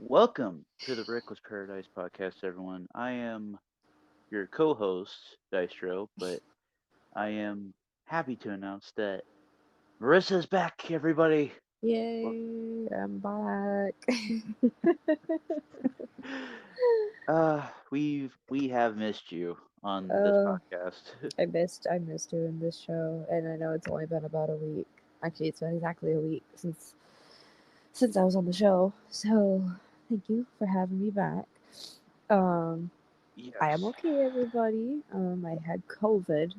Welcome to the Reckless Paradise podcast, everyone. I am your co-host, Dystro, but I am happy to announce that Marissa is back, everybody. Well, Yay, I'm back. we have missed you on this Oh, podcast. I missed doing this show, and I know it's only been about a week. Actually, it's been exactly a week since I was on the show. So, thank you for having me back. Um, I am Yes. okay, everybody. I had COVID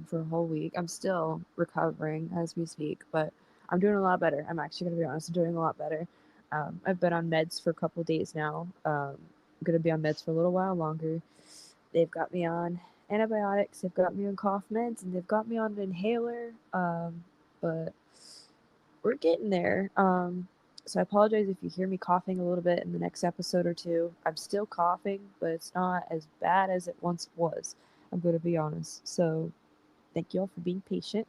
for a whole week. I'm still recovering as we speak, but I'm doing a lot better. I'm actually gonna be honest, I'm doing a lot better. I've been on meds for a couple days now. I'm gonna be on meds for a little while longer. They've got me on antibiotics, they've got me on cough meds, and they've got me on an inhaler. But we're getting there. So I apologize if you hear me coughing a little bit in the next episode or two. I'm still coughing, but it's not as bad as it once was. I'm going to be honest. So thank you all for being patient.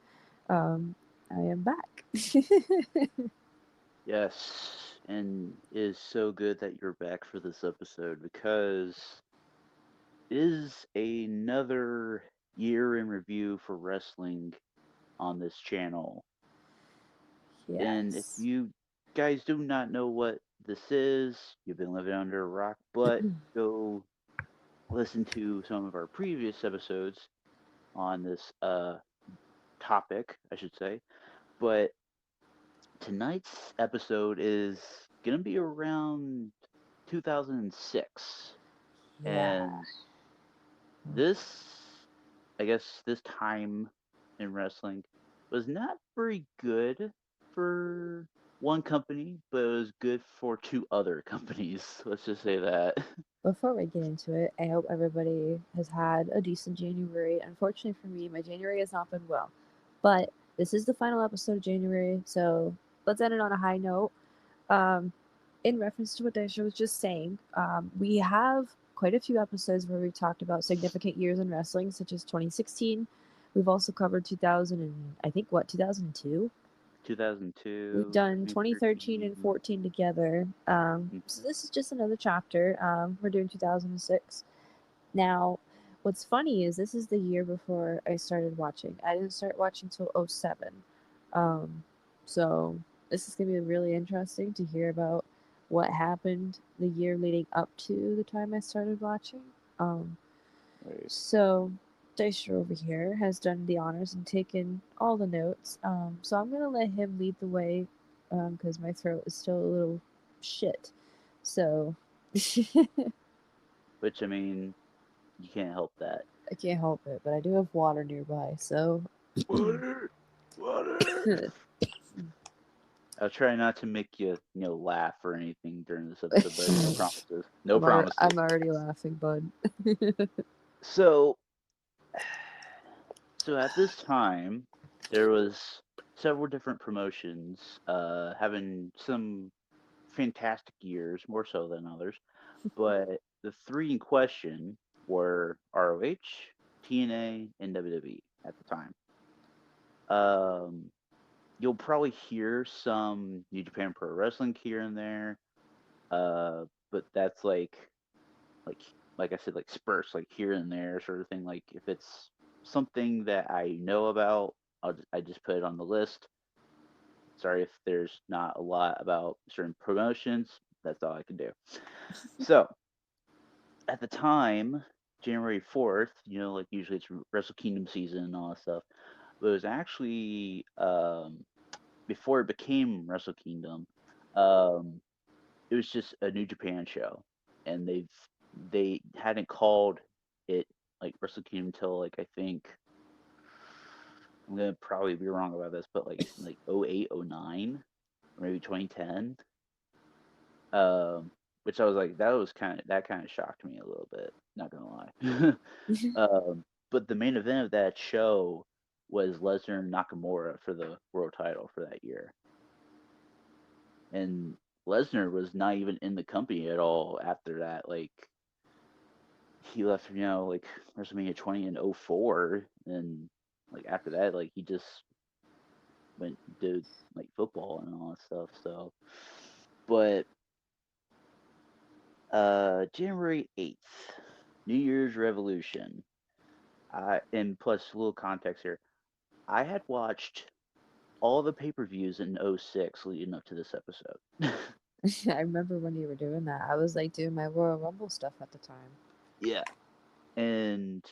Um, I am back. Yes. And it is so good that you're back for this episode because it is another year in review for wrestling on this channel. And if Yes. you guys do not know what this is, you've been living under a rock, but go listen to some of our previous episodes on this topic, I should say. But tonight's episode is going to be around 2006. Yeah. And this, I guess, this time in wrestling was not very good for one company, but it was good for two other companies. Let's just say that. Before we get into it, I hope everybody has had a decent January. Unfortunately for me, my January has not been well. But this is the final episode of January, so let's end it on a high note. Um, in reference to what Daisha was just saying, we have quite a few episodes where we've talked about significant years in wrestling, such as 2016. We've also covered 2000 and I think what 2002. We've 2002, done 2013 and 2013. 14 together. So this is just another chapter. We're doing 2006 now. What's funny is this is the year before I started watching. I didn't start watching till '07. Um, so this is gonna be really interesting to hear about what happened the year leading up to the time I started watching. Um, Right. so Dicer over here has done the honors and taken all the notes. So I'm gonna let him lead the way because my throat is still a little shit. So Which, I mean, you can't help that. I can't help it, but I do have water nearby. So Water! Water! I'll try not to make you, laugh or anything during this episode, but no promises. No promises. I'm already laughing, bud. So, so at this time, there was several different promotions having some fantastic years, more so than others. But the three in question were ROH, TNA, and WWE at the time. Um, you'll probably hear some New Japan Pro Wrestling here and there, but that's like like I said, like spurts, like here and there, sort of thing. Like if it's something that I know about, I just put it on the list. Sorry if there's not a lot about certain promotions. That's all I can do. So at the time, January 4th, like usually it's Wrestle Kingdom season and all that stuff. But it was actually before it became Wrestle Kingdom. Um, it was just a New Japan show, and they hadn't called it like Wrestle Kingdom until like I think I'm gonna probably be wrong about this, but like 08, 09, or maybe 2010. Um, which I was like that kind of shocked me a little bit. Not gonna lie. But the main event of that show was Lesnar and Nakamura for the world title for that year, and Lesnar was not even in the company at all after that. Like he left, like WrestleMania 20 in '04, and like after that, like he just went did like football and all that stuff. So, but January 8th, New Year's Revolution. And plus a little context here. I had watched all the pay-per-views in '06 leading up to this episode. I remember when you were doing that. I was like doing my Royal Rumble stuff at the time. Yeah. And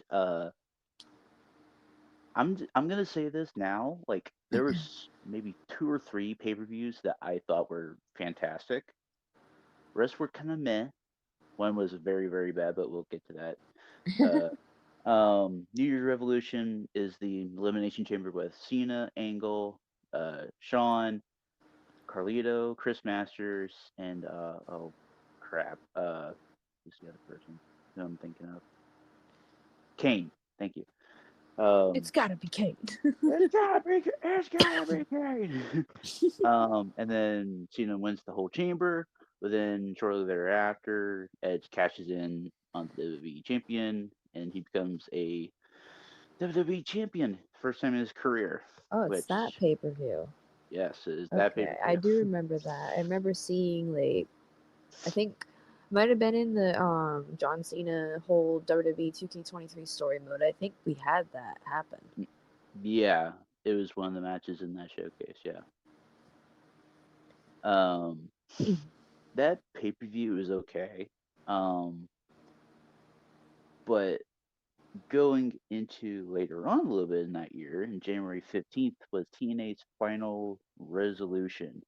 I'm gonna say this now. Like there was maybe two or three pay-per-views that I thought were fantastic. Rest were kind of meh. One was very, very bad, but we'll get to that. New Year's Revolution is the Elimination Chamber with Cena, Angle, Shawn, Carlito, Chris Masters, and oh crap, who's the other person who I'm thinking of? Kane. Thank you. It's Um, gotta be Kate. it's gotta be Kane. And then Cena wins the whole chamber. But then shortly thereafter, Edge cashes in on the WWE champion, and he becomes a WWE champion, first time in his career. Oh, it's that Which, pay per view. yes, is that pay per Okay, I view. do remember that. I remember seeing like I think might have been in the John Cena whole WWE 2K23 story mode. I think we had that happen. Yeah, it was one of the matches in that showcase. Yeah. Um, that pay per view is okay. Um, but going into later on a little bit in that year, in January 15th, was TNA's final resolution,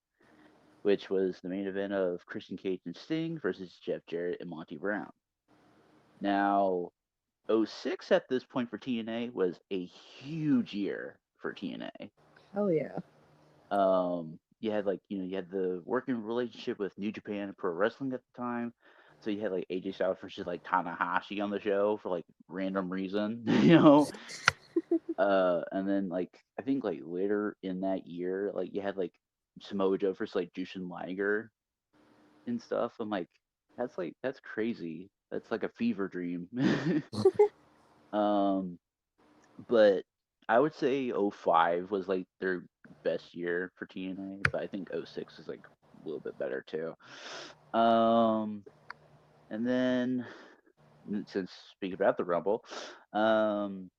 which was the main event of Christian Cage and Sting versus Jeff Jarrett and Monty Brown. Now, '06 at this point for TNA was a huge year for TNA. Hell yeah. You had like you had the working relationship with New Japan and Pro Wrestling at the time, so you had like AJ Styles versus like Tanahashi on the show for like random reason, and then like I think like later in that year, like you had like Samoa Joe versus like Jushin Liger and stuff. I'm like that's crazy. That's like a fever dream. um, but I would say '05 was like their best year for TNA, but I think '06 is like a little bit better too. Um, and then since speaking about the Rumble, um,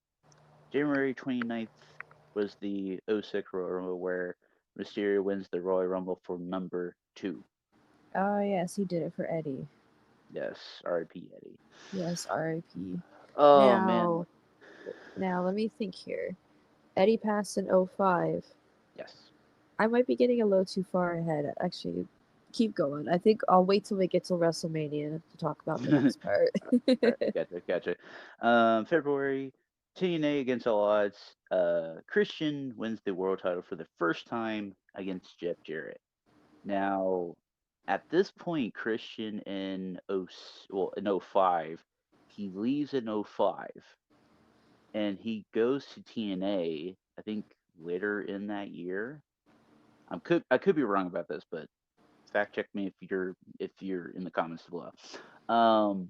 January 29th was the '06 Royal Rumble where Mysterio wins the Royal Rumble for number two. Oh yes, he did it for Eddie. Yes, R.I.P. Eddie. Yes, R.I.P. Oh man, Now, now let me think here. Eddie passed in '05. yes. I might be getting a little too far ahead. Actually, keep going. I think I'll wait till we get to WrestleMania to talk about the next part. Alright, gotcha. February, TNA against all odds. Christian wins the world title for the first time against Jeff Jarrett. Now, at this point, Christian in '05, he leaves in '05, and he goes to TNA. I think later in that year. I could be wrong about this, but fact check me if you're in the comments below. Um,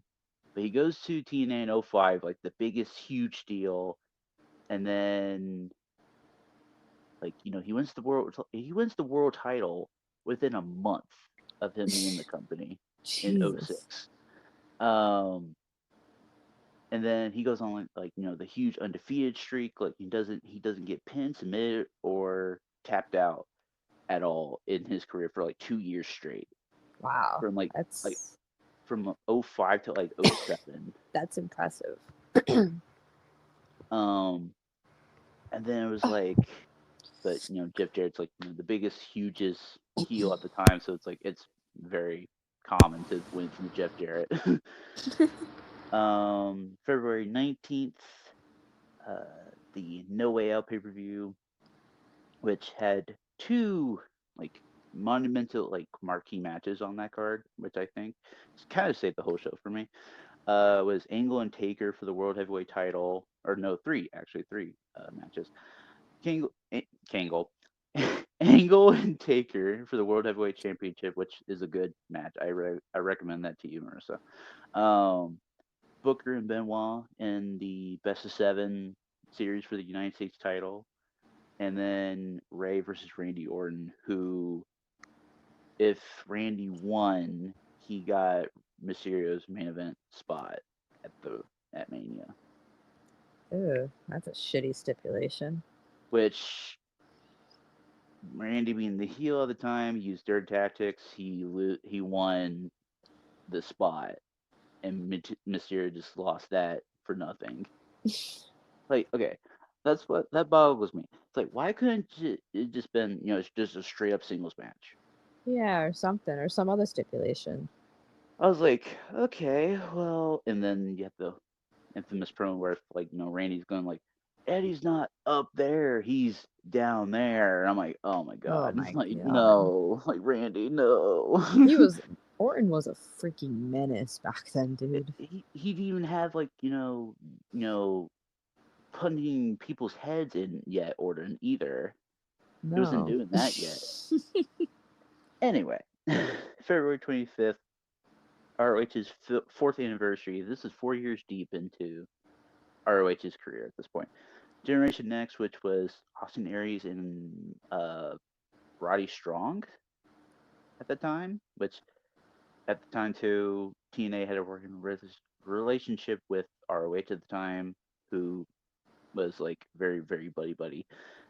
but he goes to TNA in '05, like the biggest huge deal, and then like he wins the world title within a month of him being in the company in Jesus. '06. Um, and then he goes on the huge undefeated streak. Like he doesn't get pinned, submitted, or tapped out at all in his career for like 2 years straight. Wow. From like That's from '05 to like '07. that's impressive. Um, and then it was like, but Jeff Jarrett's like the biggest, hugest heel at the time, so it's very common to win from Jeff Jarrett. February 19th, the No Way Out pay per view, which had two like monumental like marquee matches on that card, which I think kind of saved the whole show for me. Was Angle and Taker for the World Heavyweight title, or no, three matches. Kangle, Angle and Taker for the World Heavyweight Championship, which is a good match. I recommend that to you, Marissa. Um, Booker and Benoit in the best of seven series for the United States title, and then Ray versus Randy Orton, who, if Randy won, he got Mysterio's main event spot at the at Mania, Ooh, that's a shitty stipulation. which Randy being the heel at the time, he used dirt tactics. He won the spot, and Mysterio just lost that for nothing. Like, okay, that's what that boggles me. It's like, why couldn't it just been, it's just a straight up singles match? Yeah, or something, or some other stipulation. I was like, okay, well, and then you have the infamous promo where like, Randy's going like, Eddie's not up there, he's down there. And I'm like, oh my Oh god, my like god. no, like Randy, no. He was Orton was a freaking menace back then, dude. He didn't even have like punching people's heads in yet, Orton either. He wasn't No. doing that yet. Anyway, February 25th, ROH's fourth anniversary. This is 4 years deep into ROH's career at this point. Generation Next, which was Austin Aries and Roddy Strong at the time, which at the time too, TNA had a working relationship with ROH at the time, who was like very, very buddy buddy.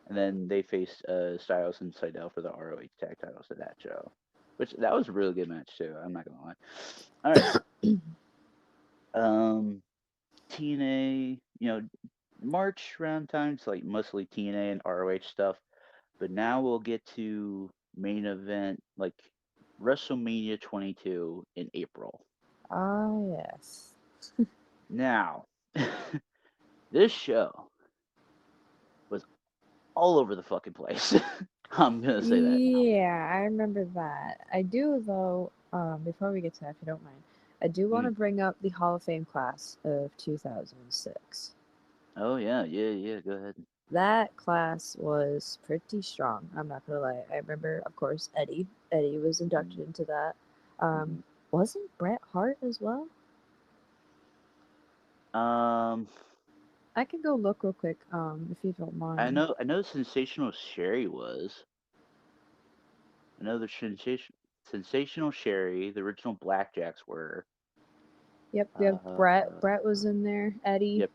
And then they faced Styles and Seidel for the ROH tag titles at that show, which that was a really good match too. I'm not gonna lie. All right, TNA, March around times like mostly TNA and ROH stuff, but now we'll get to main event like WrestleMania 22 in April. Ah, yes. Now, this show was all over the fucking place. I'm gonna say that now. Yeah, I remember that. I do, though, before we get to that, if you don't mind, I do want Mm. to bring up the Hall of Fame class of 2006. Oh yeah, yeah, yeah. Go ahead. That class was pretty strong. I'm not gonna lie. I remember, of course, Eddie. Eddie was inducted Mm-hmm. into that. Um, wasn't Bret Hart as well? Um, I can go look real quick, if you don't I mind. know, I know. Sensational Sherry was. I know the Sensational Sherry. The original Blackjacks were. Yep, yep. Uh, Brett was in there. Eddie. yep,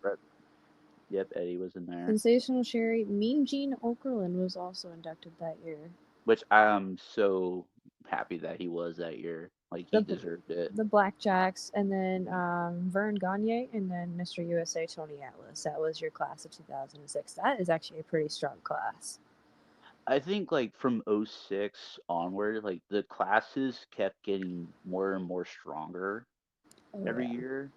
yep. Eddie was in there, Sensational Sherry. Mean Gene Okerlund was also inducted that year. which I'm so happy that he was that year. Like he The deserved it. the Blackjacks, and then Vern Gagne, and then Mr. USA Tony Atlas. That was your class of 2006. That is actually a pretty strong class. I think like from '06 onward, like the classes kept getting more and more stronger Oh every yeah. year.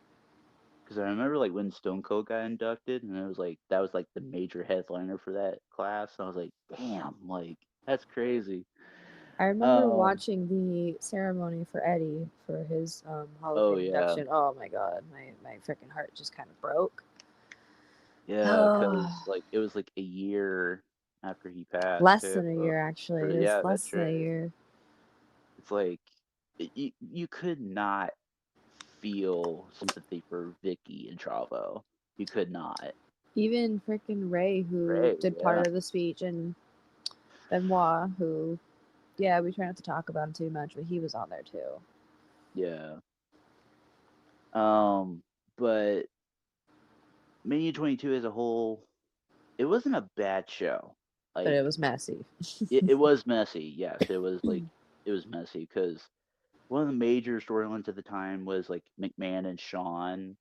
Because I remember like when Stone Cold got inducted, and it was like that was like the major headliner for that class. I was like, damn, like that's crazy. I remember Um, watching the ceremony for Eddie for his Hall of oh Fame yeah, induction. Oh my god, my freaking heart just kind of broke. yeah, because Oh, like it was like a year after he passed less too. than a year actually. Or It was yeah, less that's than a right. year. It's like you could not feel sympathy for Vicky and Chavo. You could not. Even freaking Ray, who Right? did Yeah. part of the speech, and Benoit, who, yeah, we try not to talk about him too much, but he was on there too. Yeah. Um, but Mania 22 as a whole, it wasn't a bad show. But it Like was messy. it was messy. Yes, it was like it was messy because one of the major storylines at the time was like McMahon and Shawn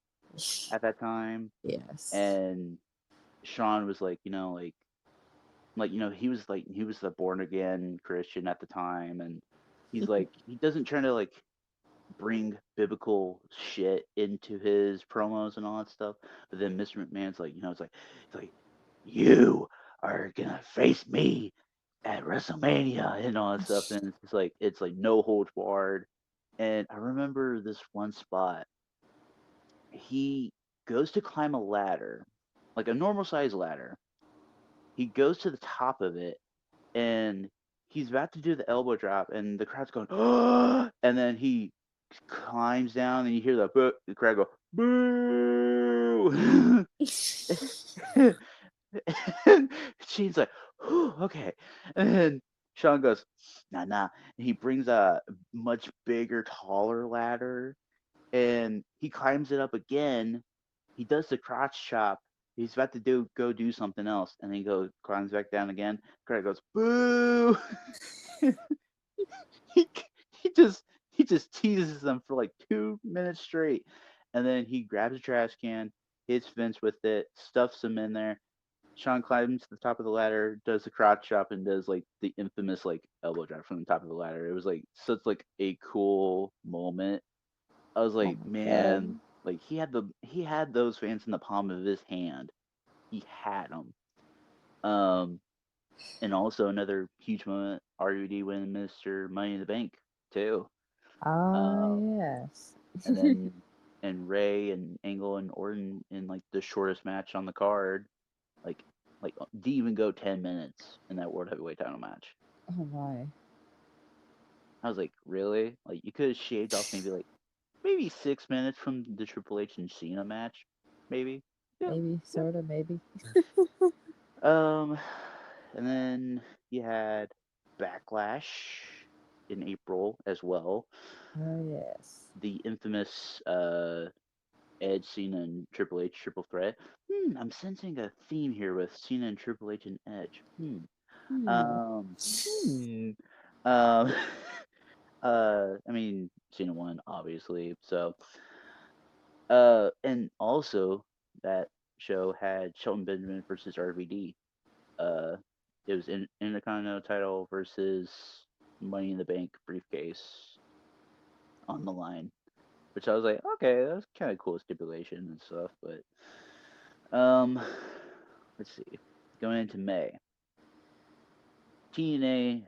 at that time, Yes. and Shawn was like, he was the born again Christian at the time, and he's like he doesn't try to like bring biblical shit into his promos and all that stuff. But then Mr. McMahon's like, it's like you are gonna face me at WrestleMania and all that stuff, and it's like no holds barred. And I remember this one spot. He goes to climb a ladder, like a normal size ladder. He goes to the top of it, and he's about to do the elbow drop, and the crowd's going, oh, and then he climbs down, and you hear the crowd go, boo. And Shane's like, whew, okay. And then Sean goes, nah, nah. And he brings a much bigger, taller ladder, and he climbs it up again. He does the crotch chop. He's about to go do something else, and then he climbs back down again. Craig goes boo. he he just he just teases them for like 2 minutes straight, and then he grabs a trash can, hits Vince with it, stuffs him in there. Sean climbs to the top of the ladder, does the crotch chop, and does like the infamous like elbow drop from the top of the ladder. It was like such like a cool moment. I was Oh like, my man, god. like he had those fans in the palm of his hand. He had them. Um, and also another huge moment, RVD winning Mr. Money in the Bank too. Ah, Um, yes. and then and Ray and Angle and Orton in like the shortest match on the card, like didn't even go 10 minutes in that World Heavyweight Title match. Oh my. I was like, really? Like you could have shaved off maybe 6 minutes from the Triple H and Cena match, maybe. Yeah, Maybe, yeah. sort of, maybe. Um, and then you had Backlash in April as well. Oh, yes. The infamous Edge, Cena, and Triple H triple threat. I'm sensing a theme here with Cena and Triple H and Edge. Hmm. Um, hmm. I mean, Cena won, obviously. So, and also that show had Shelton Benjamin versus RVD. Uh, it was in Intercontinental title versus Money in the Bank briefcase on the line, which I was like, okay, that's kind of cool stipulation and stuff. But let's see, going into May, TNA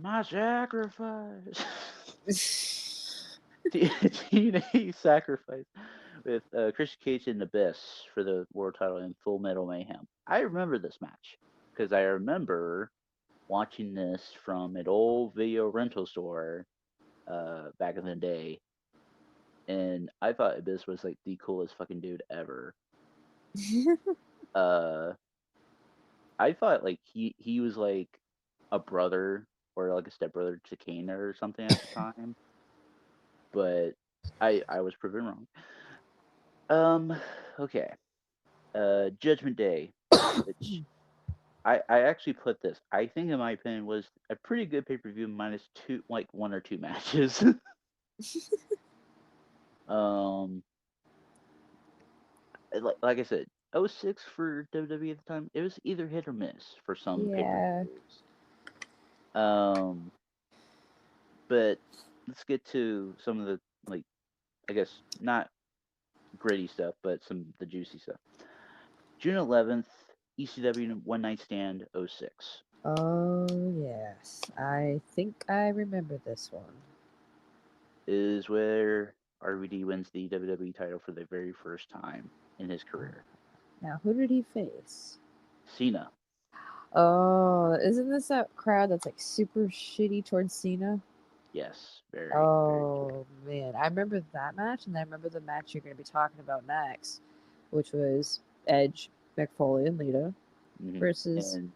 my sacrifice. TNA sacrifice with Christian Cage and Abyss for the world title in Full Metal Mayhem. I remember this match because I remember watching this from an old video rental store back in the day, and I thought Abyss was like the coolest fucking dude ever. Uh, I thought like he was like a brother or like a stepbrother to Kane or something at the time, but I was proven wrong. Um, okay. Judgment Day, which I actually put this. I think in my opinion was a pretty good pay per view minus two like one or two matches. um, like I said, '06 for WWE at the time, it was either hit or miss for some pay per Yeah. views. Um, but let's get to some of the like I guess not gritty stuff, but some the juicy stuff. June 11th, ECW One Night Stand '06 Oh, yes. I think I remember this one. is where RVD wins the WWE title for the very first time in his career. Now, who did he face? Cena, Oh, isn't this that crowd that's like super shitty towards Cena? yes, very, very true. Oh man, I remember that match, and I remember the match you're going to be talking about next, which was Edge, Mick Foley, and Lita versus And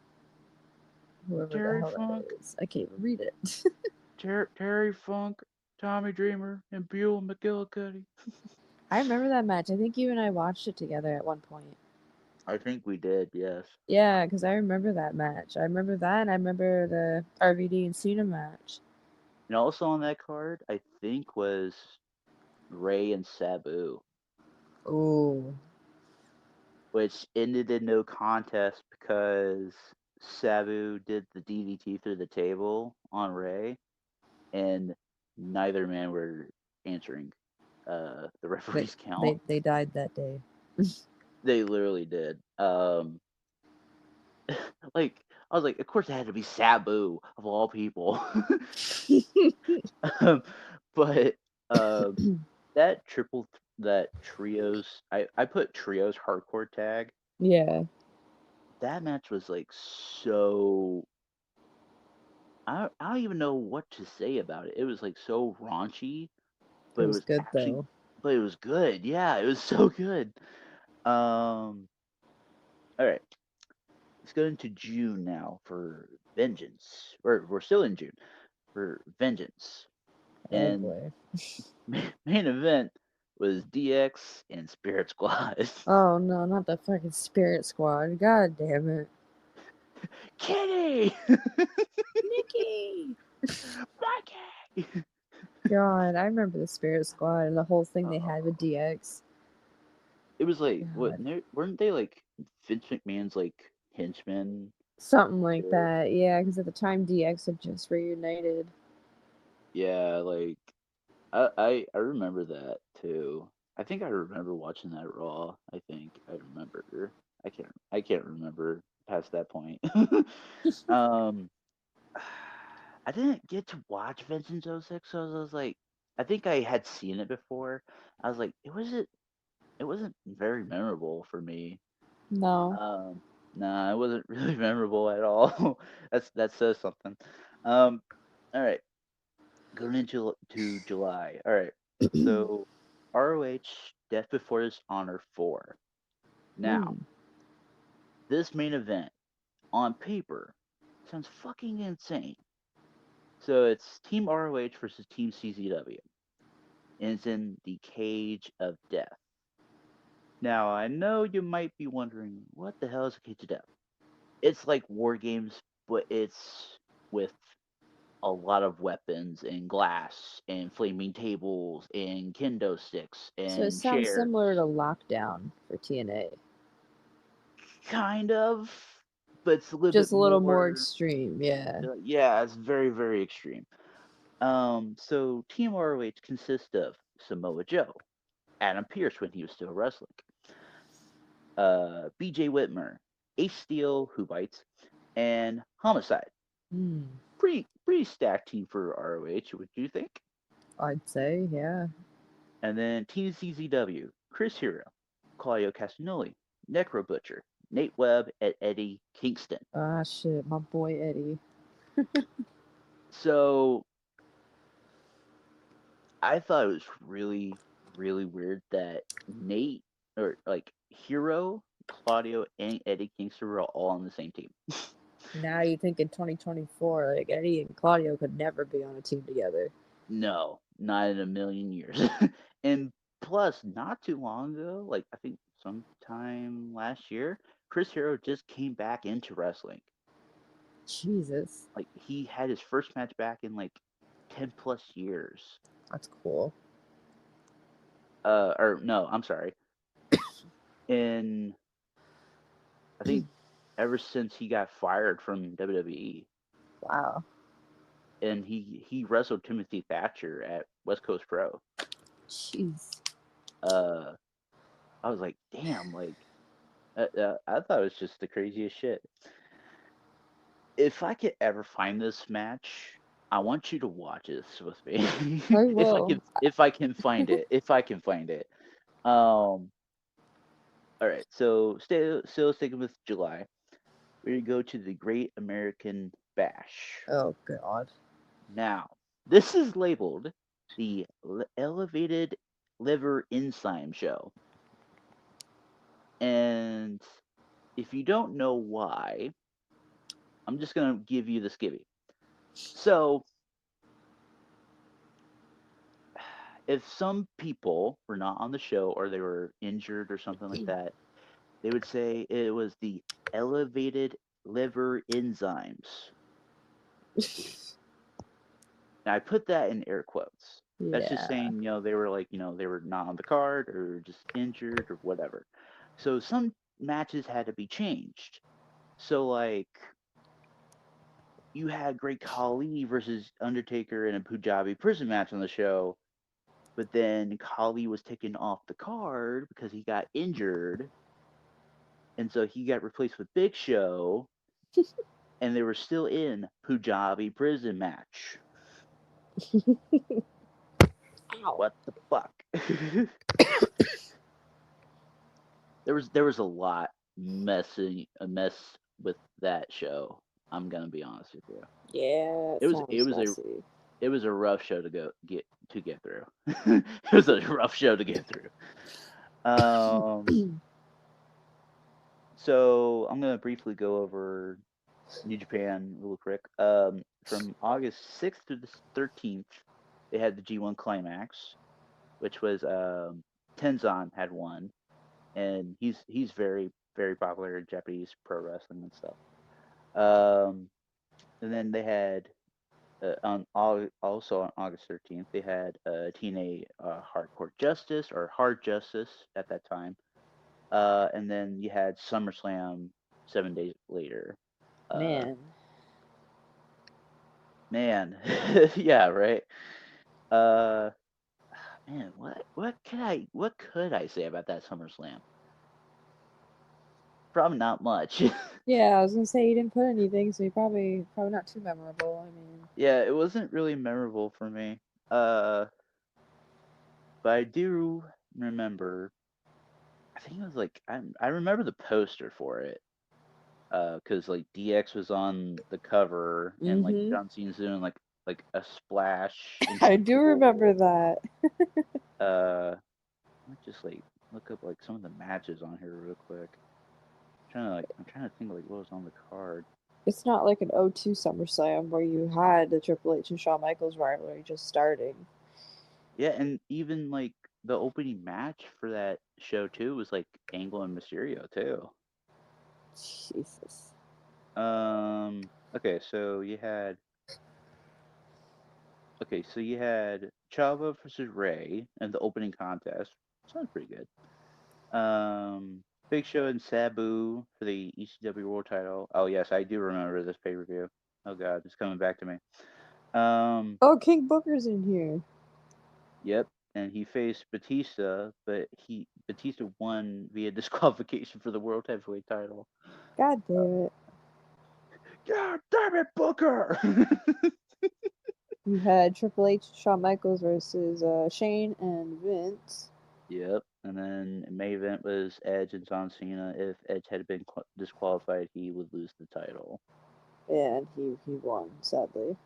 whoever the Terry hell that Funk, is. I can't even read it. Terry Funk, Tommy Dreamer, and Buell McGillicuddy. I remember that match. I think you and I watched it together at one point. I think we did, yes. Yeah, because I remember that match. I remember that, and I remember the RVD and Cena match. And also on that card, I think was Ray and Sabu, Oh, which ended in no contest because Sabu did the DDT through the table on Ray, and neither man were answering the they referee's count. they died that day. They literally did. Like I was like, of course it had to be Sabu of all people. um, but um, that that trios, I put trios hardcore tag. Yeah, That match was like so. I don't even know what to say about it. It was like so raunchy, it but it was was good actually, though. but it was good. Yeah, it was so good. All right, let's go into June now for Vengeance. Or we're still in June for Vengeance, Oh and boy. main event was DX and Spirit Squad. Oh no, not the fucking Spirit Squad. God damn it. Kitty! Nikki! Blackie! God, I remember the Spirit Squad and the whole thing they had with Oh. DX. It was like, what, God. weren't they like Vince McMahon's like henchmen? Something like Or, that, yeah, because at the time DX had just reunited. yeah, like, I remember that too. I think I remember watching that Raw. I think I remember. I can't remember past that point. um, I didn't get to watch Vincent 06, so I was like, I think I had seen it before. I was like, it wasn't very memorable for me. No. Um, nah, it wasn't really memorable at all. That says something. Um, all right, going into to July. All right, so ROH Death Before Dishonor 4. Now, Mm. this main event on paper sounds fucking insane. So it's Team ROH versus Team CZW, and it's in the Cage of Death. Now, I know you might be wondering, what the hell is a Cage of Death? It's like War Games, but it's with a lot of weapons and glass and flaming tables and kendo sticks So it and sounds similar chairs. to Lockdown for TNA. Kind of, but it's a little bit Just a little more more. extreme, yeah. Yeah, it's very, very extreme. So Team ROH consists of Samoa Joe, Adam Pierce when he was still wrestling, BJ Whitmer, Ace Steel, who bites, and Homicide. Hmm. Pretty stacked team for ROH, would you think? I'd say, yeah. And then Team CZW, Chris Hero, Claudio Castagnoli, Necro Butcher, Nate Webb, and Eddie Kingston. Ah, shit, my boy Eddie. So I thought it was really, really weird that Nate, or like Hero, Claudio, and Eddie Kingston were all on the same team. Now you think in 2024, like Eddie and Claudio could never be on a team together. No, not in a million years. And plus, not too long ago, like I think sometime last year, Chris Hero just came back into wrestling. Jesus, Like he had his first match back in like 10 plus years. that's cool. Or no, I'm sorry. In I think ever since he got fired from WWE, Wow. and he wrestled Timothy Thatcher at West Coast Pro. Jeez. Uh, I was like, damn, like I thought it was just the craziest shit. If I could ever find this match, I want you to watch this with me. I if I will. can, if I can find it, if I can find it. Um, all right, so still sticking with July. We go to the Great American Bash. Oh, God. Now, this is labeled the Elevated Liver Enzyme Show. And if you don't know why, I'm just going to give you the skivvy. So, if some people were not on the show or they were injured or something like that, they would say it was the elevated liver enzymes. Now, I put that in air quotes. That's just Yeah. saying, they were like, they were not on the card or just injured or whatever. So some matches had to be changed. So, like, you had Great Khali versus Undertaker in a Punjabi prison match on the show, but then Khali was taken off the card because he got injured, and so he got replaced with Big Show, and they were still in Punjabi prison match. Ow. What the fuck? there was a mess with that show. I'm gonna be honest with you. Yeah, it It was it sounds was a messy. it was a rough show to get through. It was a rough show to get through. Um, so I'm gonna briefly go over New Japan real quick. From August 6th to the 13th, they had the G1 Climax. which was Tenzan had won, and he's very popular in Japanese pro wrestling and stuff. Um, and then they had also on August 13th they had TNA Hardcore Justice or Hard Justice at that time, and then you had SummerSlam 7 days later. Uh, Man. man, yeah, right. Uh, man, what could I say about that SummerSlam? Probably not much. Yeah, I was gonna say he didn't put anything, so he probably not too memorable. I mean, Yeah, it wasn't really memorable for me. Uh, but I do remember. I think it was like I remember the poster for it. Cause like DX was on the cover and like mm-hmm. John Cena's doing like a splash into I the do remember pool. that. Let me just like look up like some of the matches on here real quick. I'm trying to think like what was on the card. It's not like an '02 SummerSlam where you had the Triple H and Shawn Michaels rivalry just starting. Yeah, and even like the opening match for that show too was like Angle and Mysterio too. Jesus. Okay, so you had Chavo versus Ray in the opening contest. Sounds pretty good. Big Show and Sabu for the ECW World Title. Oh yes, I do remember this pay per view. Oh god, it's coming back to me. Um, Oh, King Booker's in here. yep, and he faced Batista, but he Batista won via disqualification for the World Heavyweight Title. God Uh, damn it. God damn it, Booker! You had Triple H, Shawn Michaels versus Shane and Vince. Yep. And then the main event was Edge and John Cena. If Edge had been disqualified, he would lose the title. And he won, sadly.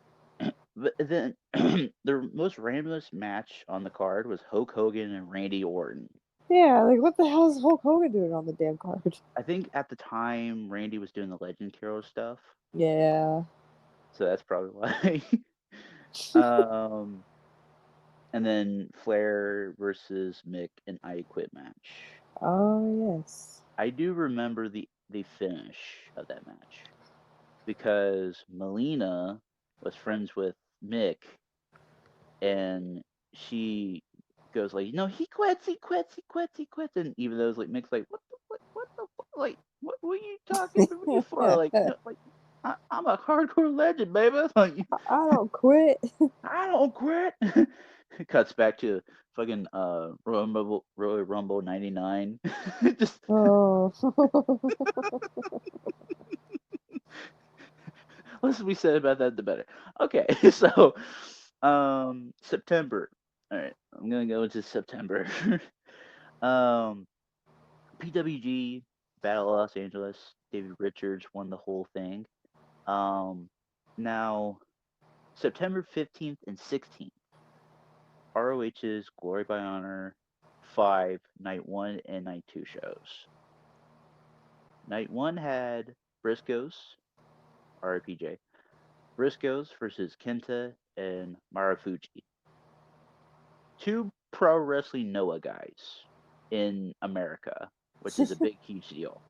But then the most randomest match on the card was Hulk Hogan and Randy Orton. Yeah, like what the hell is Hulk Hogan doing on the damn card? I think at the time Randy was doing the Legend Hero stuff, Yeah. so that's probably why. um, and then Flair versus Mick and I Quit match. Oh yes. I do remember the finish of that match because Melina was friends with Mick, and she goes like, "No, he quits, he quits, he quits, he quits," and even though it's like Mick's like, what the fuck, like, what are you talking to me for? Like, no, like, I'm a hardcore legend, baby. Like, I don't quit. I don't quit. It cuts back to fucking Royal Rumble '99. Just Oh. less we said about that, the better. Okay, so September. All right, I'm gonna go into September. um, PWG Battle of Los Angeles. David Richards won the whole thing. Um, now September 15th and 16th, ROH's Glory by Honor 5 Night 1 and Night 2 shows. Night 1 had Briscoes, RIPJ, Briscoes versus Kenta and Marufuji. Two pro wrestling Noah guys in America, which is a big, huge deal.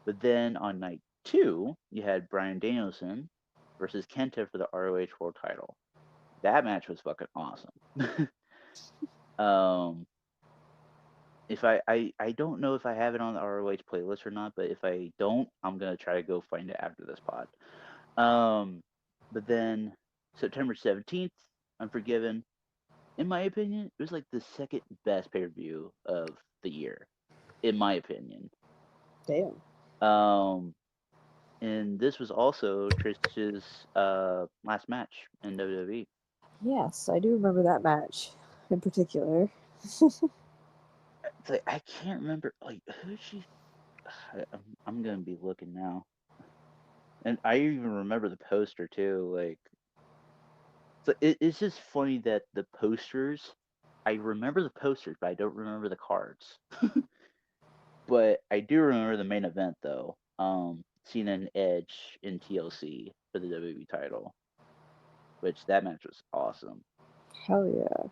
But then on night two, you had Brian Danielson versus Kenta for the ROH World Title. That match was fucking awesome. um, if I don't know if I have it on the ROH playlist or not, but if I don't, I'm gonna try to go find it after this pod. Um, but then September 17th, Unforgiven. In my opinion, it was like the second best pay per view of the year, in my opinion. Damn. Um, and this was also Trish's last match in WWE. Yes, I do remember that match in particular. It's like I can't remember like who she. I'm gonna be looking now, and I even remember the poster too. Like, so it's just funny that the posters. I remember the posters, but I don't remember the cards. But I do remember the main event though. Cena and Edge in TLC for the WWE title, which that match was awesome. Hell yeah.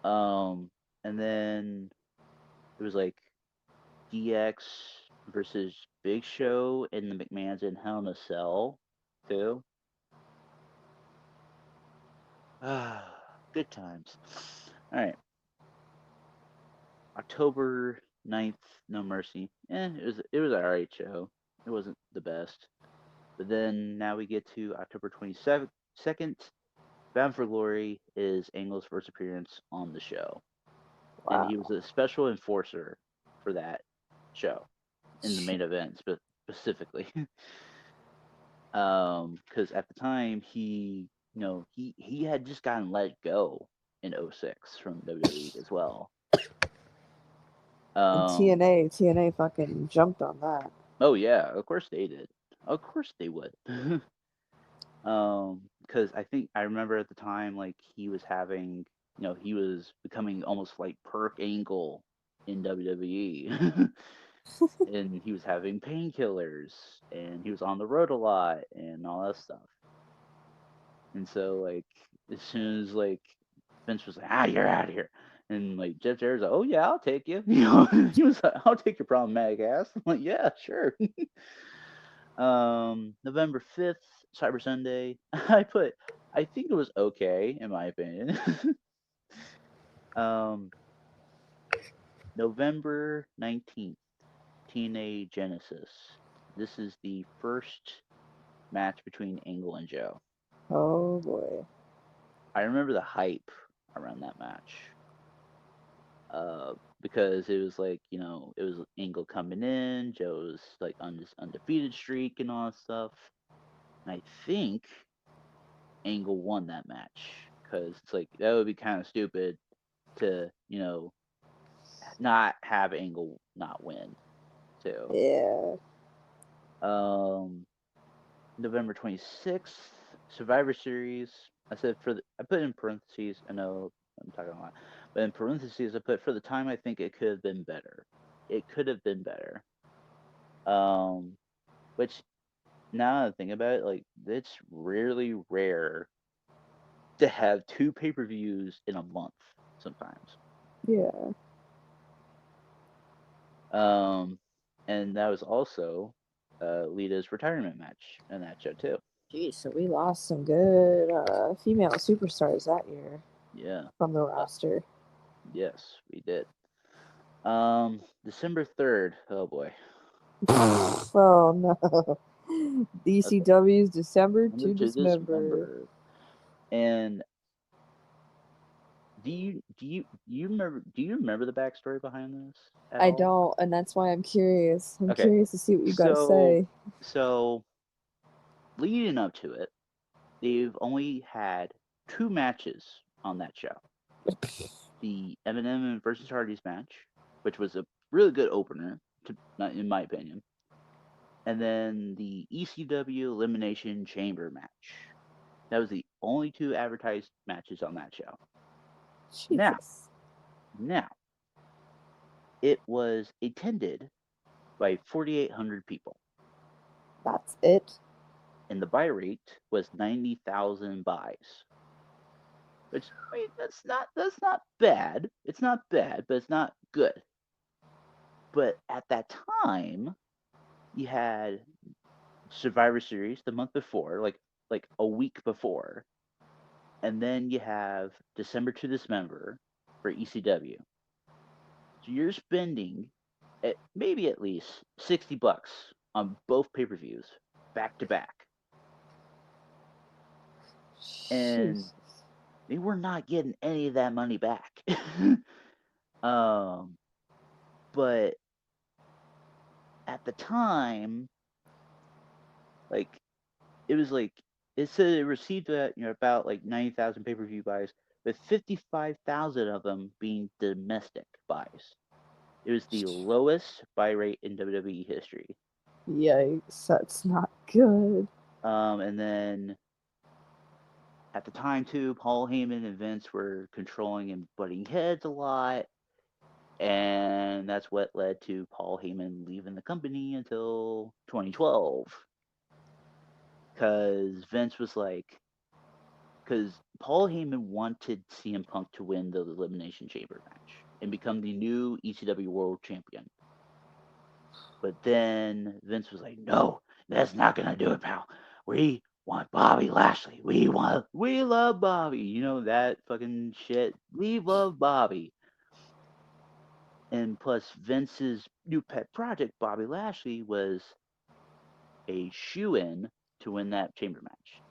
And then it was like DX versus Big Show and the McMahons in Hell in a Cell too. Ah, good times. All right, October 9th, No Mercy. It was an alright show. It wasn't the best. But then now we get to October 22nd. Bound for Glory is Angle's first appearance on the show. And he was Wow. a special enforcer for that show in the main event specifically. Because at the time he had just gotten let go in '06 from WWE as well. And Um, TNA fucking jumped on that. oh yeah, of course they did. Of course they would. Because I think I remember at the time, like he was having, he was becoming almost like Perk Angle in WWE, and he was having painkillers, and he was on the road a lot, and all that stuff. And so, like, as soon as like Vince was like, you're out of here, and like Jeff Jarrett's like, oh yeah, I'll take you. He was like, I'll take your problematic ass. I'm like, yeah, sure. November 5th, Cyber Sunday. I think it was okay in my opinion. um, November 19th, TNA Genesis. This is the first match between Angle and Joe. Oh boy. I remember the hype around that match. Because it was like, it was Angle coming in, Joe's like on this undefeated streak and all that stuff. And I think Angle won that match because it's like that would be kind of stupid to not have Angle not win too. Yeah. Um, November 26th, Survivor Series. I said I put in parentheses. I know I'm talking a lot, but in parentheses I put for the time I think it could have been better. It could have been better. Um, which now that I think about it, like it's really rare to have two pay-per-views in a month sometimes. Yeah. Um, and that was also Lita's retirement match in that show too. Geez, so we lost some good female superstars that year Yeah. from the Uh, roster. yes, we did. December 3rd. Oh boy. Oh no. Okay. DCW's December December to to Dismember. Dismember. And do you remember the backstory behind this at I all? don't, and that's why I'm curious. I'm Okay. curious to see what you got to So say. so leading up to it, they've only had two matches on that show. The Eminem versus Hardy's match, which was a really good opener, not in my opinion, and then the ECW Elimination Chamber match. That was the only two advertised matches on that show. Now, Jesus. now it was attended by 4,800 people, That's it? and the buy rate was 90,000 buys. Which I mean, that's not bad. It's not bad, but it's not good. But at that time, you had Survivor Series the month before, like a week before, and then you have December to Dismember for ECW. So you're spending maybe at least $60 on both pay-per-views back to back, and Jesus. they were not getting any of that money back. um, but at the time, like it was like it said it received about like 90,000 pay-per-view buys, with 55,000 of them being domestic buys. It was the lowest buy rate in WWE history. Yikes, that's not good. And then at the time too, Paul Heyman and Vince were controlling and butting heads a lot, and that's what led to Paul Heyman leaving the company until 2012. Because Vince was like, because Paul Heyman wanted CM Punk to win the Elimination Chamber match and become the new ECW World Champion. But then Vince was like, "No, that's not gonna do it, pal. We want Bobby Lashley. We love Bobby. You know that fucking shit. We love Bobby." And plus, Vince's new pet project, Bobby Lashley, was a shoe-in to win that chamber match.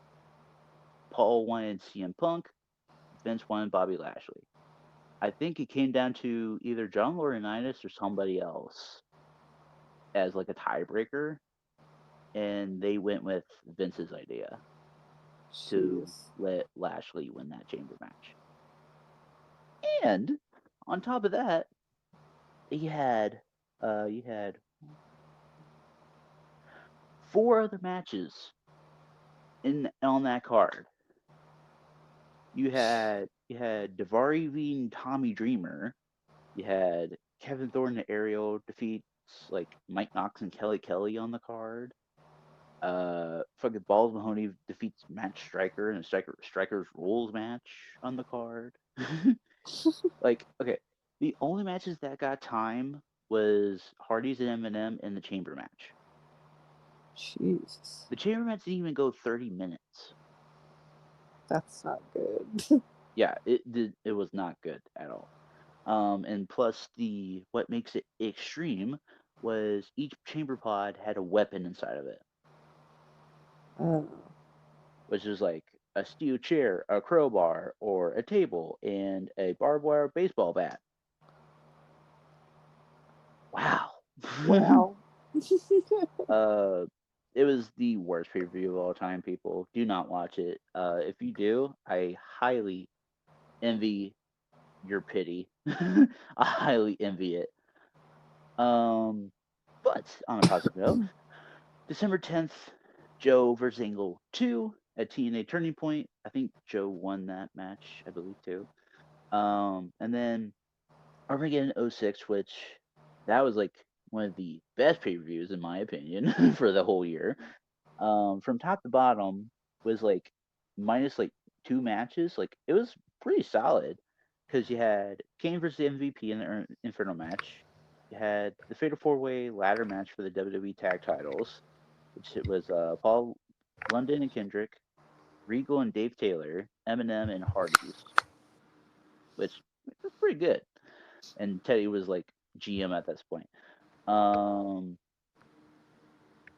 Paul wanted CM Punk. Vince wanted Bobby Lashley. I think it came down to either John Laurinaitis or somebody else as like a tiebreaker, and they went with Vince's idea to Jeez. let Lashley win that chamber match. And on top of that, you had four other matches in on that card. You had Davari beating Tommy Dreamer. You had Kevin Thornton and Ariel defeats like Mike Knox and Kelly Kelly on the card. Fucking Balls Mahoney defeats Matt Striker in a Striker's rules match on the card. Like, okay, the only matches that got time was Hardy's and Eminem in the chamber match. Jesus. The chamber match didn't even go 30 minutes. That's not good. Yeah, it was not good at all. And plus the what makes it extreme was each chamber pod had a weapon inside of it, Oh. which is like a steel chair, a crowbar, or a table, and a barbed wire baseball bat. Wow. Wow. uh, it was the worst pay per view of all time. People do not watch it. If you do, I highly envy your pity. I highly envy it. But on a positive note, December 10th, Joe versus Angle 2 at TNA Turning Point. I think Joe won that match, I believe, too. And then Armageddon '06, which that was like one of the best pay per views, in my opinion, for the whole year. From top to bottom was like minus like two matches. Like it was pretty solid because you had Kane versus the MVP in the Inferno match. You had the Fatal Four Way ladder match for the WWE Tag Titles, which it was Paul London and Kendrick, Regal and Dave Taylor, Eminem and Hardy's, which was pretty good. And Teddy was like GM at this point. Um,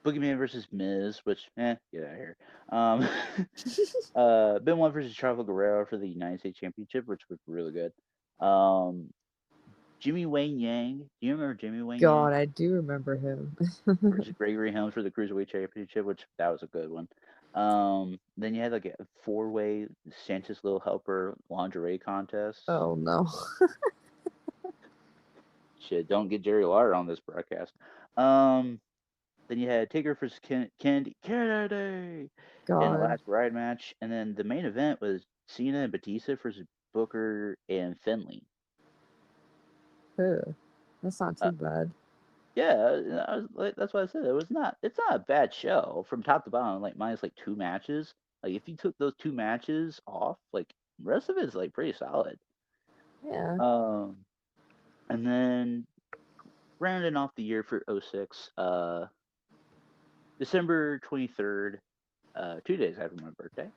Boogeyman versus Miz, which get out of here. Um, Benoit versus Chavo Guerrero for the United States Championship, which was really good. Um, Jimmy Wayne Yang, do you remember Jimmy Wayne Yang God, I do remember him. versus Gregory Helms for the Cruiserweight Championship, which that was a good one. Then you had like a four-way Santa's Little Helper lingerie contest. Oh no. Shit, don't get Jerry Lawler on this broadcast. Then you had Taker versus Kennedy in the God. last Ride match, and then the main event was Cena and Batista versus Booker and Finley. Ugh. That's not Uh, too bad. yeah, that's why I said it was not. It's not a bad show from top to bottom. Like minus like two matches. Like if you took those two matches off, like the rest of it is like pretty solid. Yeah. Um, and then rounding off the year for '06, December 23rd, 2 days after my birthday.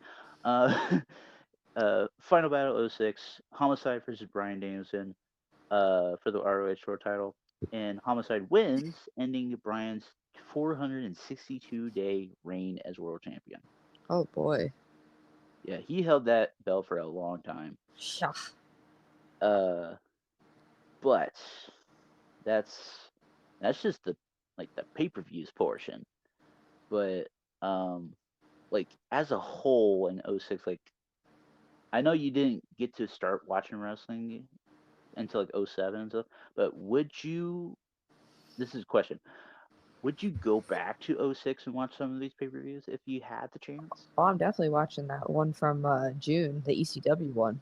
Uh, Final Battle '06, Homicide versus Brian Danielson for the ROH World title. And Homicide wins, ending Brian's 462-day reign as world champion. Oh boy. Yeah, he held that belt for a long time. Shah. Uh, but that's just the like the pay-per-views portion. But like as a whole in '06, like I know you didn't get to start watching wrestling until like '07 and stuff, but would you, this is a question, would you go back to '06 and watch some of these pay-per-views if you had the chance? Oh, I'm definitely watching that one from June, the ECW one.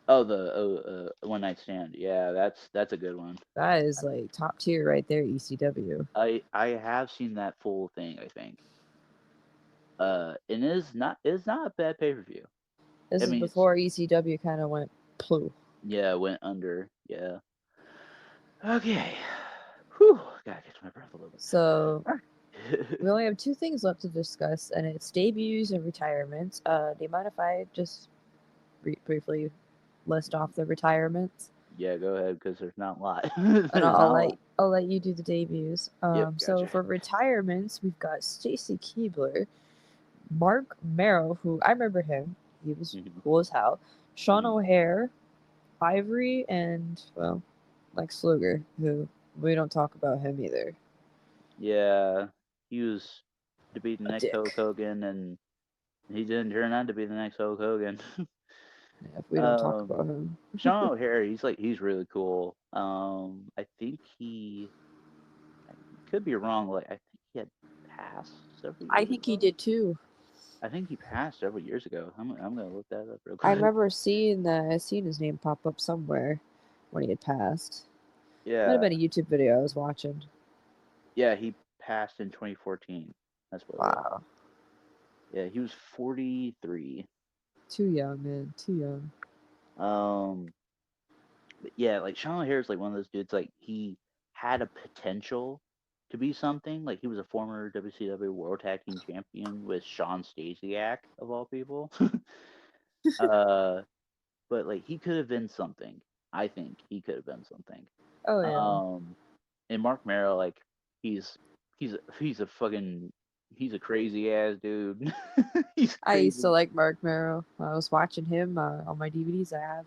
Oh, the One Night Stand. Yeah, that's a good one. That is like top tier right there, ECW. I have seen that full thing, I think. And it is not a bad pay per view. This I is mean, it's before ECW kind of went plu. yeah, it went under. Yeah. Okay. Whew. Gotta catch my breath a little bit. So All we right. only have two things left to discuss, and it's debuts and retirements. Do you mind if I just briefly list off the retirements? Yeah, go ahead because there's not a lot. And There's not a lot. I'll let you do the debuts. Yep, So gotcha. for retirements, we've got Stacy Keebler, Mark Merrow, who I remember him. He was Hmm. cool as hell. Sean Hmm. O'Hare, Ivory, and well, Lex Luger, who we don't talk about him either. Yeah, he was to be the A next Hulk dick. Hogan, and he didn't turn out to be the next Hulk Hogan. Yeah, if we don't talk um, about him. Sean O'Hare, he's really cool. I think I could be wrong. Like I think he had passed several I years think he ago. did too. I think he passed several years ago. I'm gonna look that up real I quick. remember seeing his name pop up somewhere when he had passed. Might have Yeah, been a YouTube video I was watching. yeah, he passed in 2014. That's what it was. Wow, Yeah, he was 43. too young, man, too young. Um, but yeah, like Sean O'Hare is like one of those dudes. Like he had a potential to be something. Like he was a former WCW World Tag Team Champion with Sean Stasiak of all people. uh, but like he could have been something. I think he could have been something. Oh yeah, Um, and Mark Merrill, like he's he's a fucking he's a crazy ass dude. He's I used to crazy. like Mark Merrow. I was watching him on my DVDs. I have.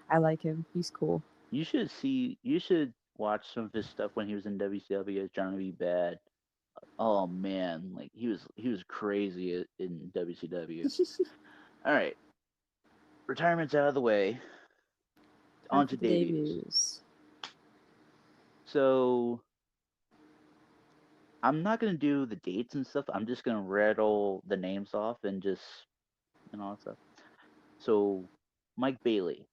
I like him. He's cool. You should watch some of his stuff when he was in WCW as Johnny B. Bad. Oh man, like he was crazy in WCW. All right, retirement's out of the way. Time On for to the debuts. debuts. So I'm not gonna do the dates and stuff. I'm just gonna rattle the names off and just and all that stuff. So Mike Bailey,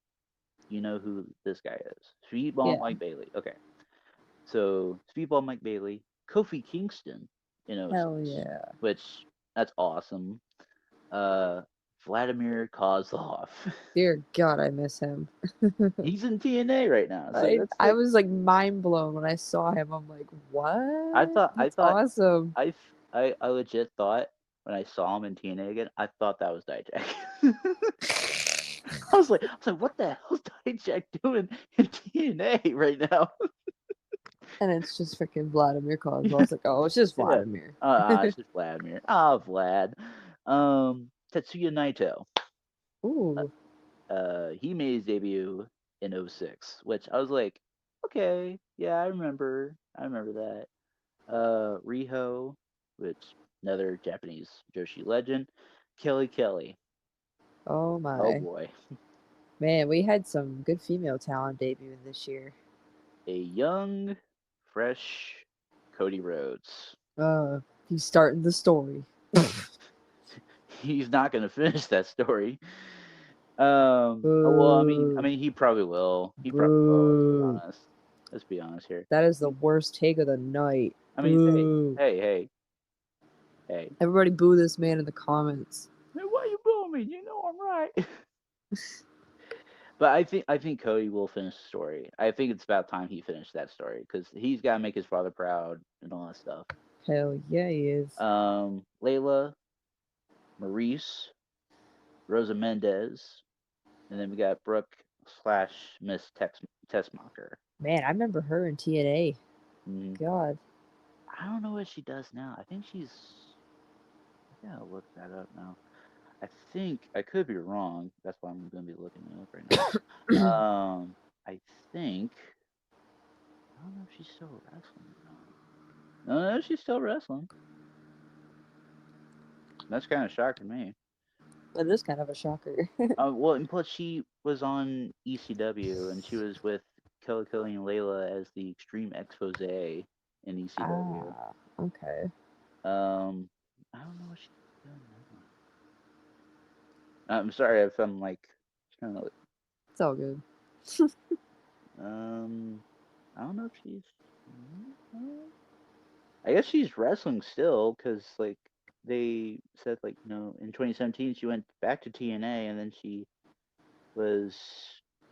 you know who this guy is? Speedball Yeah. Mike Bailey. Okay, so Speedball Mike Bailey, Kofi Kingston in Hell '06, yeah. which that's awesome. Uh, Vladimir Kozlov. Dear God, I miss him. He's in TNA right now, so that's I like was like mind blown when I saw him. I'm like, I what? thought I That's thought awesome. I legit thought when I saw him in TNA again, I thought that was Dijak. I was like, what the hell's Dijak doing in TNA right now? And it's just freaking Vladimir Kozlov. I was like, oh, it's just Yeah. Vladimir. It's just Vladimir. Ah, Vlad. Tetsuya Naito. Ooh. He made his debut in '06, which I was like, okay, yeah, I remember that. Riho, which another Japanese Joshi legend. Kelly Kelly. Oh Oh my. boy, Man, we had some good female talent debuting this year. a young, fresh Cody Rhodes. Uh, he's starting the story. He's not gonna finish that story. Well, Boo. he probably will. He probably will. Let's be Boo. honest. Let's be honest here. That is the worst take of the night. Hey, Boo. hey, hey, hey. Everybody boo this man in the comments. Man, why you booing me? You know I'm right. But I think Cody will finish the story. I think it's about time he finished that story because he's got to make his father proud and all that stuff. Hell yeah, he is. Layla, Maurice, Rosa Mendez, and then we got Brooke slash Miss Tessmacher. Man, I remember her in TNA. Mm, God. I don't know what she does now. I gotta look that up now. I think I could be wrong. That's why I'm gonna be looking it up right now. I think I don't know if she's still wrestling or not. No, she's still wrestling. That's kind of shocking me. That is kind of a shocker. Well, and plus she was on ECW and she was with Kelly and Layla as the Extreme Expose in ECW. Ah, okay. Um, I don't know what she's doing now. I'm sorry if I'm like trying to. It's all good. Um, I don't know if she's. I guess she's wrestling still, cause like they said like in 2017 she went back to TNA, and then she was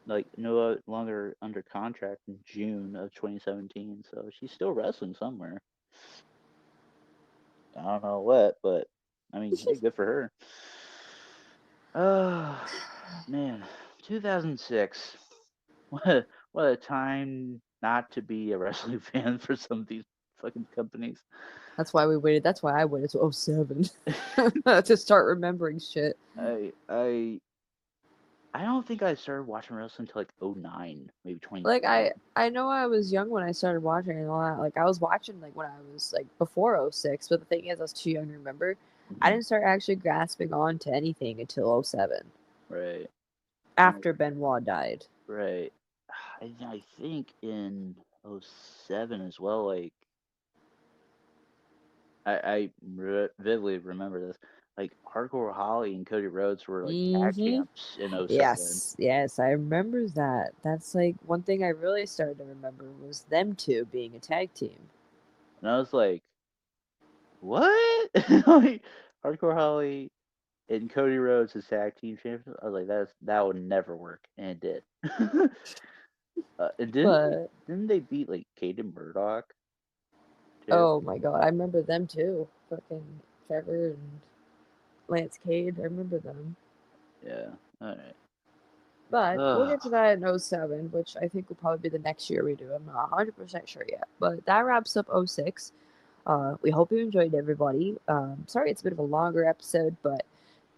like no longer under contract in June of 2017, so she's still wrestling somewhere. I don't know what, but I mean, hey, good for her. Oh man, 2006. What a time not to be a wrestling fan for some of these fucking companies. That's why we waited. That's why I waited to '07 to start remembering shit. I I I don't think I started watching wrestling until like '09, maybe Like 2010. I know I was young when I started watching and all that. Like I was watching like when I was like before '06, but the thing is I was too young to remember. I Hmm. didn't start actually grasping on to anything until '07, Right. Right. after Benoit died. Right. I think in '07 as well, like vividly remember this. Like Hardcore Holly and Cody Rhodes were like tag Mm-hmm. champs in '07. Yes, yes, I remember that. That's like one thing I really started to remember was them two being a tag team. And I was like, what? Like Hardcore Holly and Cody Rhodes as tag team champions. I was like, that would never work, and it did. And But didn't they beat like Caden Murdoch too? oh my god, I remember them too. Fucking Trevor and Lance Cade. I remember them. Yeah. All right. But we'll Ugh. get to that in '07, which I think will probably be the next year we do. I'm not 100% sure yet. But that wraps up '06. We hope you enjoyed, everybody. Sorry it's a bit of a longer episode, but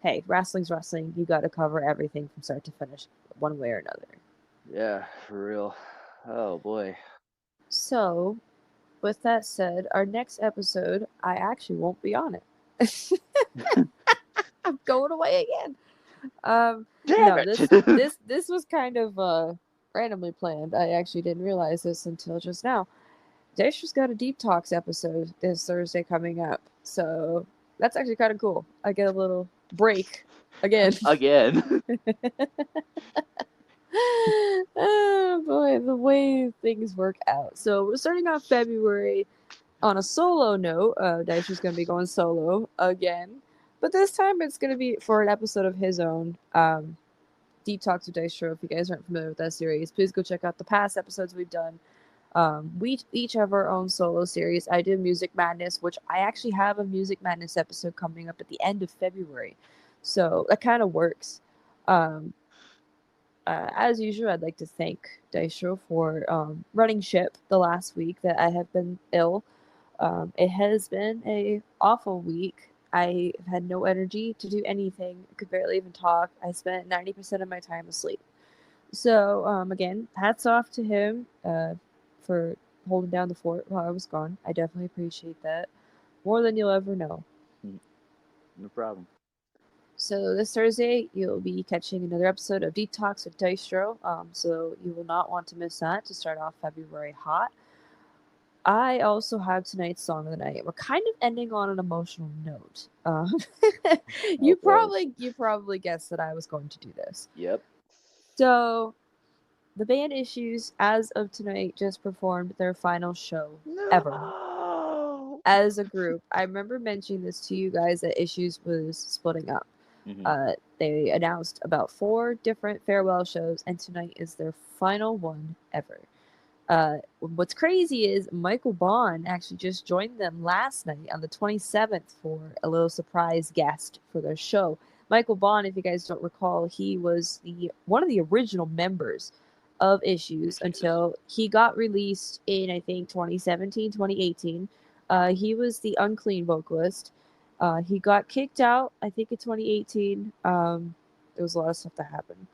hey, wrestling's wrestling. You got to cover everything from start to finish, one way or another. Yeah, for real. Oh boy. So, with that said, our next episode, I actually won't be on it. I'm going away again. Damn No, it! this was kind of randomly planned. I actually didn't realize this until just now. Dasher's got a deep talks episode this Thursday coming up, so that's actually kind of cool. I get a little break again. Again. Oh boy, the way things work out. So we're starting off February on a solo note. Dasher's gonna be going solo again, but this time it's gonna be for an episode of his own. Deep Talks with Dystro. If you guys aren't familiar with that series, please go check out the past episodes we've done. We each have our own solo series. I did Music Madness, which I actually have a Music Madness episode coming up at the end of February. So that kind of works. Um, as usual, I'd like to thank Dystro for running ship the last week that I have been ill. It has been a awful week. I have had no energy to do anything. I could barely even talk. I spent 90% of my time asleep. So, again, hats off to him for holding down the fort while I was gone. I definitely appreciate that more than you'll ever know. No problem. So, this Thursday, you'll be catching another episode of Deep Talks with Dystro. So, you will not want to miss that to start off February hot. I also have tonight's song of the night. We're kind of ending on an emotional note. Oh boy. You probably guessed that I was going to do this. Yep. So the band Issues, as of tonight, just performed their final show ever No. as a group. I remember mentioning this to you guys that Issues was splitting up. Hmm. They announced about 4 different farewell shows, and tonight is their final one ever. What's crazy is Michael Bond actually just joined them last night on the 27th for a little surprise guest for their show. Michael Bond, if you guys don't recall, he was the one of the original members of Issues Issues. until he got released in, I think, 2017, 2018. He was the unclean vocalist. He got kicked out, I think, in 2018. There was a lot of stuff that happened.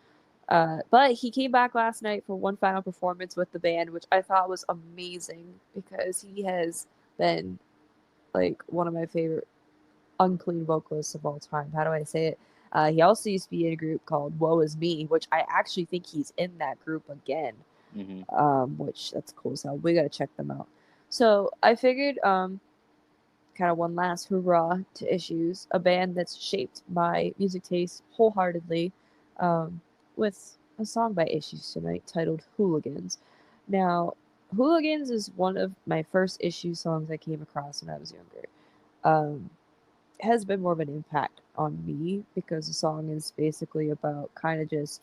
But he came back last night for one final performance with the band, which I thought was amazing because he has been like one of my favorite unclean vocalists of all time. How do I say it? He also used to be in a group called Woe Is Me, which I actually think he's in that group again. Hmm. Which that's cool as hell. We gotta check them out. So I figured, kind of one last hurrah to Issues, a band that's shaped my music taste wholeheartedly, um, with a song by Issues tonight titled Hooligans. Now, Hooligans is one of my first Issues songs I came across when I was younger. Um, has been more of an impact on me because the song is basically about kind of just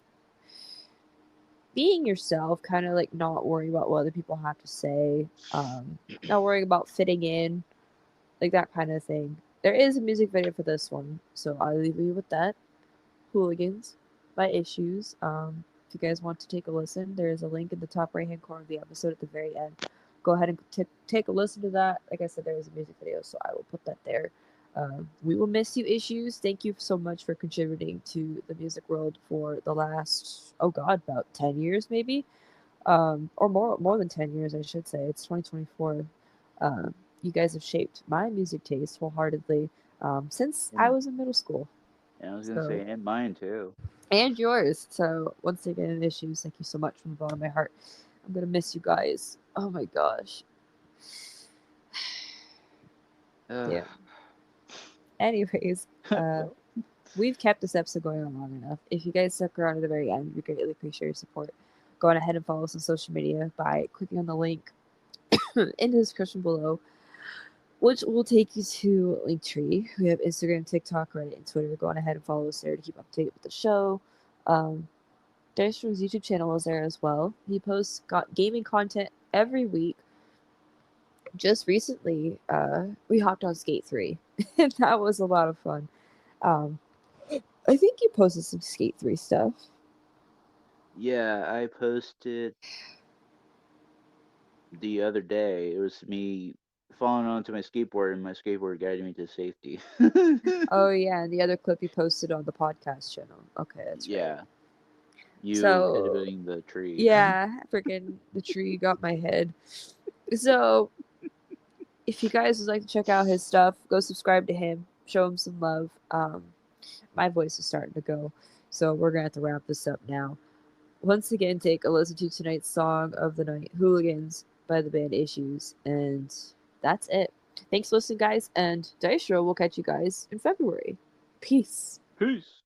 being yourself, kind of like not worrying about what other people have to say, not worrying about fitting in, like that kind of thing. There is a music video for this one, so I'll leave you with that. Hooligans by Issues. If you guys want to take a listen, there is a link in the top right hand corner of the episode at the very end. Go ahead and take a listen to that. Like I said, there is a music video, so I will put that there. We will miss you, Issues. Thank you so much for contributing to the music world for the last, oh God, about 10 years maybe, or more than 10 years, I should say. It's 2024. You guys have shaped my music taste wholeheartedly since I And, was in middle school. and I was gonna So say, and mine too. and yours. So once again, Issues, thank you so much from the bottom of my heart. I'm gonna miss you guys. Oh my gosh. Ugh. Yeah. Anyways, we've kept this episode going on long enough. If you guys stuck around to the very end, we greatly appreciate your support. Go on ahead and follow us on social media by clicking on the link in the description below, which will take you to Linktree. We have Instagram, TikTok, Reddit, and Twitter. Go on ahead and follow us there to keep up to date with the show. Dystro's YouTube channel is there as well. He posts gaming content every week. Just recently, we hopped on Skate 3, and that was a lot of fun. Um, I think you posted some Skate 3 stuff. Yeah, I posted the other day. It was me falling onto my skateboard and my skateboard guiding me to safety. Oh, yeah, and the other clip you posted on the podcast channel. Okay, that's right. Yeah, you So, hitting the tree. yeah, freaking the tree got my head. So, if you guys would like to check out his stuff, go subscribe to him, show him some love. My voice is starting to go, so we're gonna have to wrap this up now. Once again, take a listen to tonight's song of the night, Hooligans by the band Issues, and that's it. Thanks for listening, guys, and Dystro will catch you guys in February. Peace. Peace.